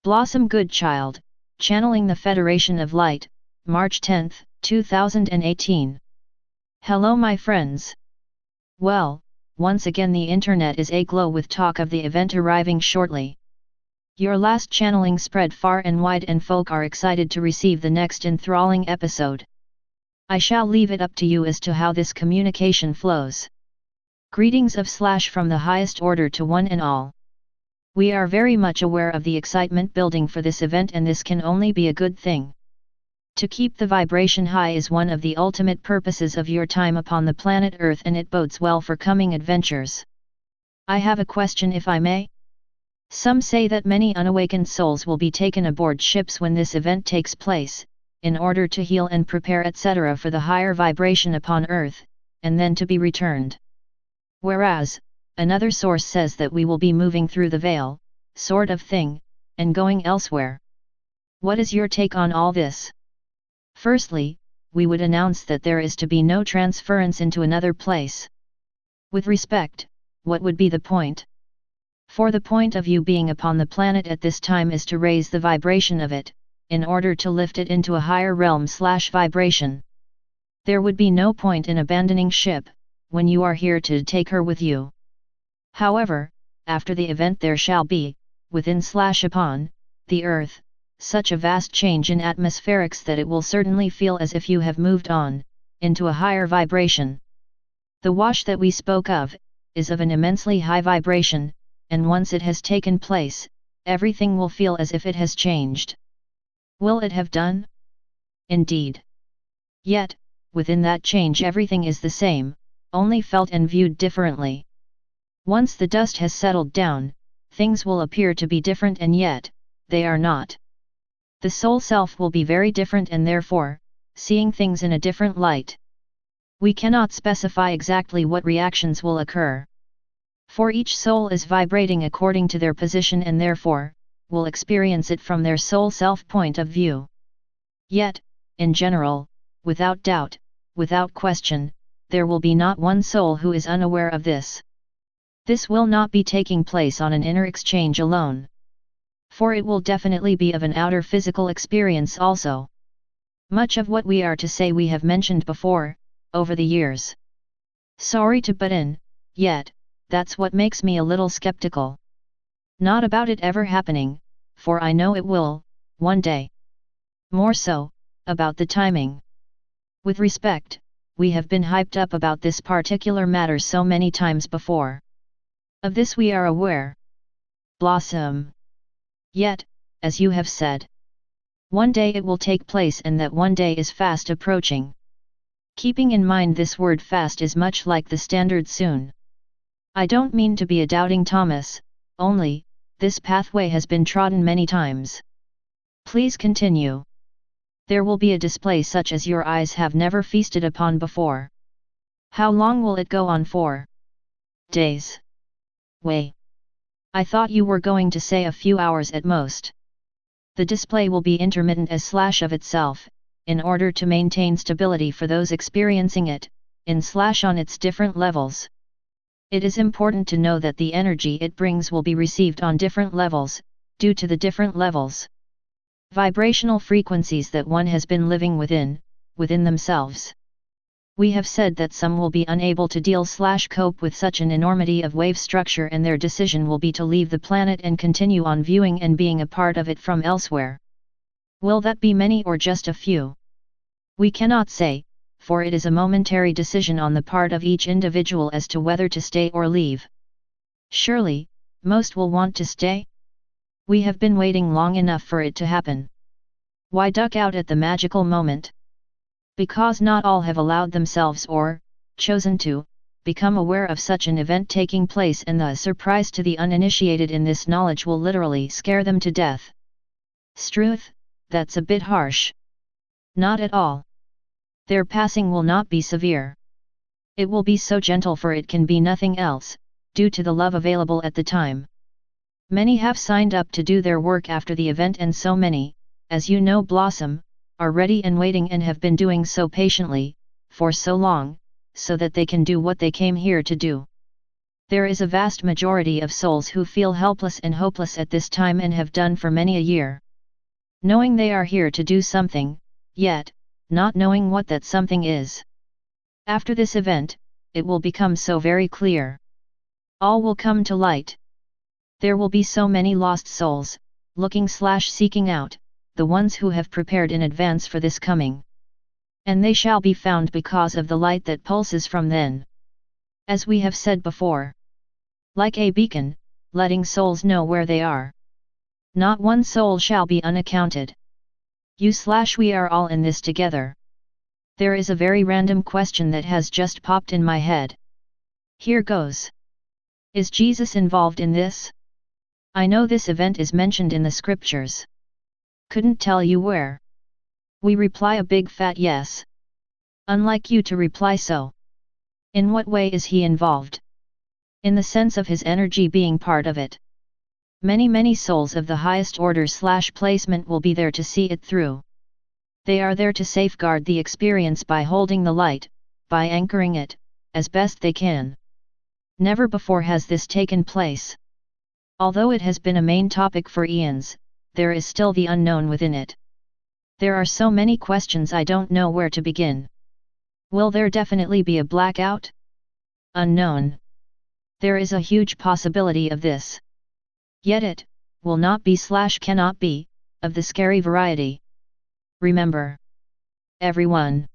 Blossom Goodchild, Channeling the Federation of Light, March 10, 2018. Hello my friends. Well, once again the internet is aglow with talk of the event arriving shortly. Your last channeling spread far and wide and folk are excited to receive the next enthralling episode. I shall leave it up to you as to how this communication flows. Greetings of / from the highest order to one and all. We are very much aware of the excitement building for this event, and this can only be a good thing. To keep the vibration high is one of the ultimate purposes of your time upon the planet Earth, and it bodes well for coming adventures. I have a question, if I may. Some say that many unawakened souls will be taken aboard ships when this event takes place, in order to heal and prepare etc. for the higher vibration upon Earth, and then to be returned. Whereas, another source says that we will be moving through the veil, sort of thing, and going elsewhere. What is your take on all this? Firstly, we would announce that there is to be no transference into another place. With respect, what would be the point? For the point of you being upon the planet at this time is to raise the vibration of it, in order to lift it into a higher realm / vibration. There would be no point in abandoning ship, when you are here to take her with you. However, after the event there shall be, within / upon, the Earth, such a vast change in atmospherics that it will certainly feel as if you have moved on, into a higher vibration. The wash that we spoke of, is of an immensely high vibration, and once it has taken place, everything will feel as if it has changed. Will it have done? Indeed. Yet, within that change everything is the same, only felt and viewed differently. Once the dust has settled down, things will appear to be different, and yet, they are not. The soul self will be very different, and therefore, seeing things in a different light. We cannot specify exactly what reactions will occur. For each soul is vibrating according to their position, and therefore, will experience it from their soul self point of view. Yet, in general, without doubt, without question, there will be not one soul who is unaware of this. This will not be taking place on an inner exchange alone. For it will definitely be of an outer physical experience also. Much of what we are to say we have mentioned before, over the years. Sorry to butt in, yet, that's what makes me a little skeptical. Not about it ever happening, for I know it will, one day. More so, about the timing. With respect, we have been hyped up about this particular matter so many times before. Of this we are aware. Blossom. Yet, as you have said, one day it will take place, and that one day is fast approaching. Keeping in mind this word fast is much like the standard soon. I don't mean to be a doubting Thomas, only, this pathway has been trodden many times. Please continue. There will be a display such as your eyes have never feasted upon before. How long will it go on for? Days? Way. I thought you were going to say a few hours at most. The display will be intermittent as / of itself, in order to maintain stability for those experiencing it, in / on its different levels. It is important to know that the energy it brings will be received on different levels, due to the different levels. Vibrational frequencies that one has been living within themselves. We have said that some will be unable to deal / cope with such an enormity of wave structure, and their decision will be to leave the planet and continue on viewing and being a part of it from elsewhere. Will that be many or just a few? We cannot say, for it is a momentary decision on the part of each individual as to whether to stay or leave. Surely, most will want to stay? We have been waiting long enough for it to happen. Why duck out at the magical moment? Because not all have allowed themselves or, chosen to, become aware of such an event taking place, and the surprise to the uninitiated in this knowledge will literally scare them to death. Struth, that's a bit harsh. Not at all. Their passing will not be severe. It will be so gentle, for it can be nothing else, due to the love available at the time. Many have signed up to do their work after the event, and so many, as you know Blossom, are ready and waiting, and have been doing so patiently, for so long, so that they can do what they came here to do. There is a vast majority of souls who feel helpless and hopeless at this time and have done for many a year. Knowing they are here to do something, yet, not knowing what that something is. After this event, it will become so very clear. All will come to light. There will be so many lost souls, looking/seeking out, the ones who have prepared in advance for this coming. And they shall be found because of the light that pulses from them. As we have said before. Like a beacon, letting souls know where they are. Not one soul shall be unaccounted. We are all in this together. There is a very random question that has just popped in my head. Here goes. Is Jesus involved in this? I know this event is mentioned in the scriptures. Couldn't tell you where. We reply a big fat yes. Unlike you to reply so. In what way is he involved? In the sense of his energy being part of it. Many souls of the highest order/placement will be there to see it through. They are there to safeguard the experience by holding the light, by anchoring it, as best they can. Never before has this taken place. Although it has been a main topic for eons, there is still the unknown within it. There are so many questions I don't know where to begin. Will there definitely be a blackout? Unknown. There is a huge possibility of this. Yet it will not be/cannot be of the scary variety. Remember. Everyone.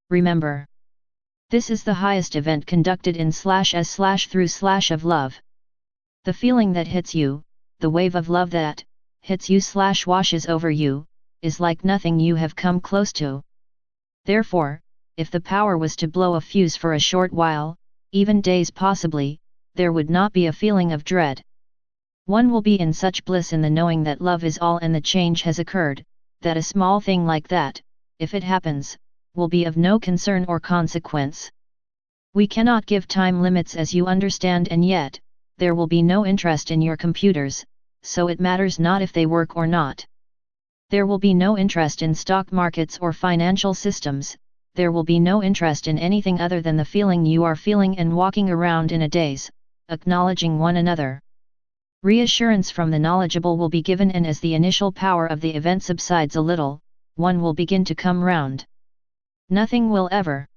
Remember. This is the highest event conducted in /as/through/of love. The feeling that hits you, the wave of love that hits you/washes over you, is like nothing you have come close to. Therefore, if the power was to blow a fuse for a short while, even days possibly, there would not be a feeling of dread. One will be in such bliss in the knowing that love is all and the change has occurred, that a small thing like that, if it happens, will be of no concern or consequence. We cannot give time limits as you understand, and yet, there will be no interest in your computers, so it matters not if they work or not. There will be no interest in stock markets or financial systems, there will be no interest in anything other than the feeling you are feeling and walking around in a daze, acknowledging one another. Reassurance from the knowledgeable will be given, and as the initial power of the event subsides a little, one will begin to come round. Nothing will ever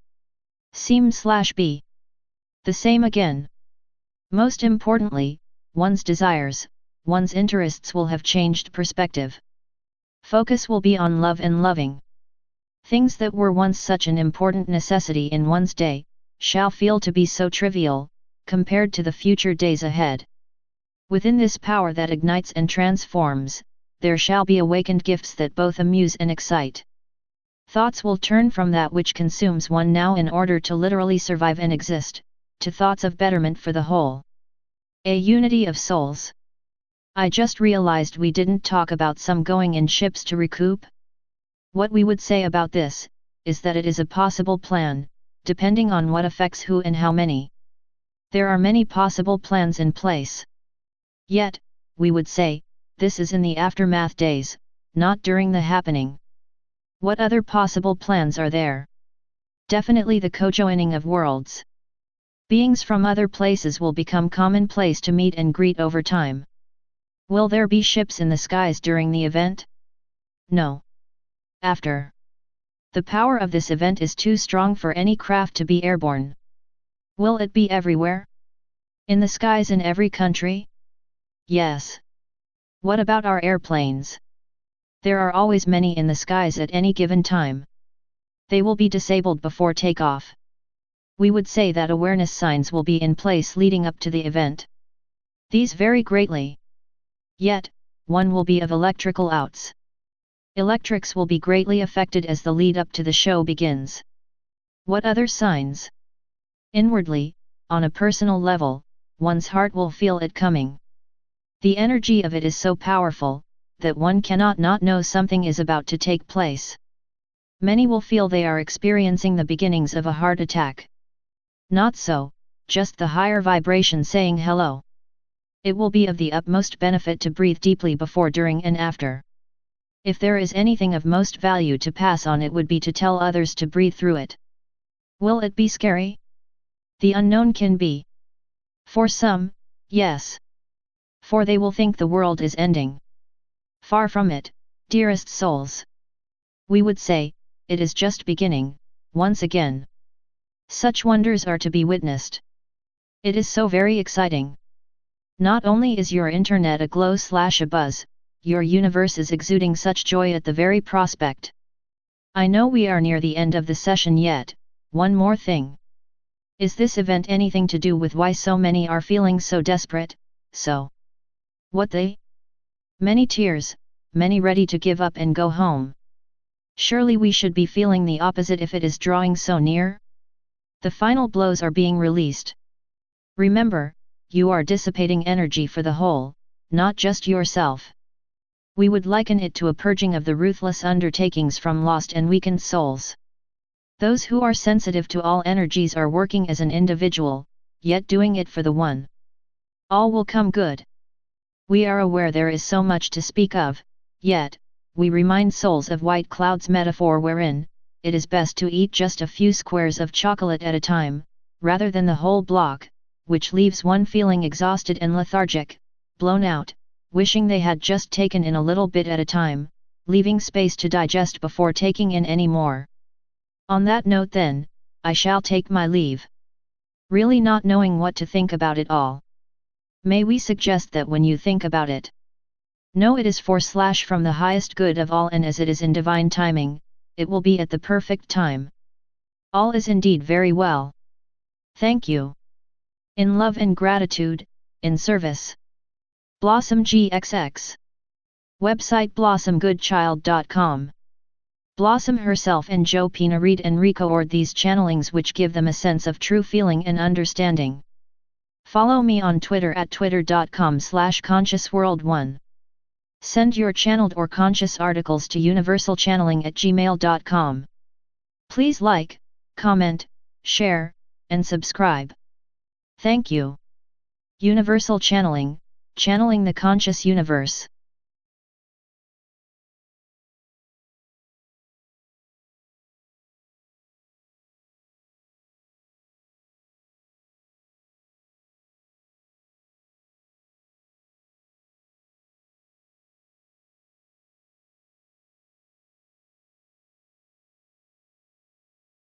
seem/be the same again. Most importantly, one's desires, one's interests will have changed perspective. Focus will be on love and loving. Things that were once such an important necessity in one's day, shall feel to be so trivial, compared to the future days ahead. Within this power that ignites and transforms, there shall be awakened gifts that both amuse and excite. Thoughts will turn from that which consumes one now in order to literally survive and exist, to thoughts of betterment for the whole. A unity of souls. I just realized we didn't talk about some going in ships to recoup. What we would say about this, is that it is a possible plan, depending on what affects who and how many. There are many possible plans in place. Yet, we would say, this is in the aftermath days, not during the happening. What other possible plans are there? Definitely the co-joining of worlds. Beings from other places will become commonplace to meet and greet over time. Will there be ships in the skies during the event? No. After. The power of this event is too strong for any craft to be airborne. Will it be everywhere? In the skies in every country? Yes. What about our airplanes? There are always many in the skies at any given time. They will be disabled before takeoff. We would say that awareness signs will be in place leading up to the event. These vary greatly. Yet, one will be of electrical outs. Electrics will be greatly affected as the lead up to the show begins. What other signs? Inwardly, on a personal level, one's heart will feel it coming. The energy of it is so powerful, that one cannot not know something is about to take place. Many will feel they are experiencing the beginnings of a heart attack. Not so, just the higher vibration saying hello. It will be of the utmost benefit to breathe deeply before, during and after. If there is anything of most value to pass on, it would be to tell others to breathe through it. Will it be scary? The unknown can be For some, yes. For they will think the world is ending. Far from it, dearest souls. We would say, it is just beginning, once again. Such wonders are to be witnessed. It is so very exciting. Not only is your internet aglow/a buzz, your universe is exuding such joy at the very prospect. I know we are near the end of the session yet, one more thing. Is this event anything to do with why so many are feeling so desperate, so? What they? Many tears, many ready to give up and go home. Surely we should be feeling the opposite if it is drawing so near? The final blows are being released. Remember, you are dissipating energy for the whole, not just yourself. We would liken it to a purging of the ruthless undertakings from lost and weakened souls. Those who are sensitive to all energies are working as an individual, yet doing it for the one. All will come good. We are aware there is so much to speak of, yet, we remind souls of White Cloud's metaphor wherein, it is best to eat just a few squares of chocolate at a time, rather than the whole block, which leaves one feeling exhausted and lethargic, blown out, wishing they had just taken in a little bit at a time, leaving space to digest before taking in any more. On that note then, I shall take my leave. Really not knowing what to think about it all. May we suggest that when you think about it, know it is from the highest good of all, and as it is in divine timing, it will be at the perfect time. All is indeed very well. Thank you. In love and gratitude, in service. Blossom GXX. Website blossomgoodchild.com. Blossom herself and Joe Pena read and record these channelings which give them a sense of true feeling and understanding. Follow me on Twitter at twitter.com/consciousworld1. Send your channeled or conscious articles to universalchanneling@gmail.com. Please like, comment, share, and subscribe. Thank you. Universal Channeling, channeling the conscious universe.